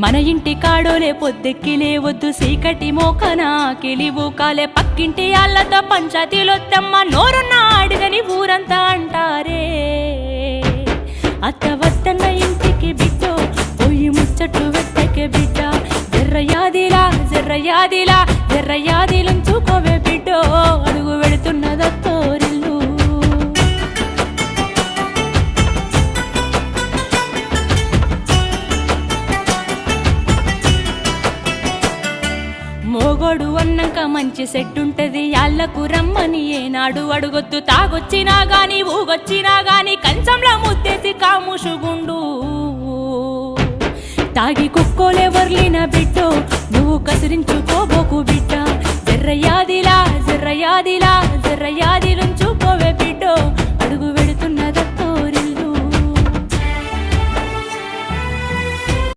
మన ఇంటి కాడోలే పొద్దెక్కి లేవద్దు సీకటి మోకన కిలివు కాలే పక్కింటి ఆళ్ళతో పంచాయతీలొత్తమ్మ నోరున్న అడిగని ఊరంతా అంటారే అత్త వద్దన్న ఇంటికి బిడ్డో పోయి ముచ్చట్లు వెట్టకే బిడ్డ జర్రయాదిలుంచుకోవే బిడ్డో అడుగు వెళుతున్నదత్తోరిల్లు మోగోడు అన్నాక మంచి సెట్టుంటది యాళ్ళకు రమ్మని ఏనాడు అడుగొద్దు తాగొచ్చినా గాని ఊగొచ్చినా గాని కంచంలో ముత్తేసి కాముషుగుండు తాగి కుక్కోలెవర్లిన బిడ్డో నువ్వు కసిరించుకోబోకు బిడ్డ జర్రయాదిలుంచుకోవే బిడ్డో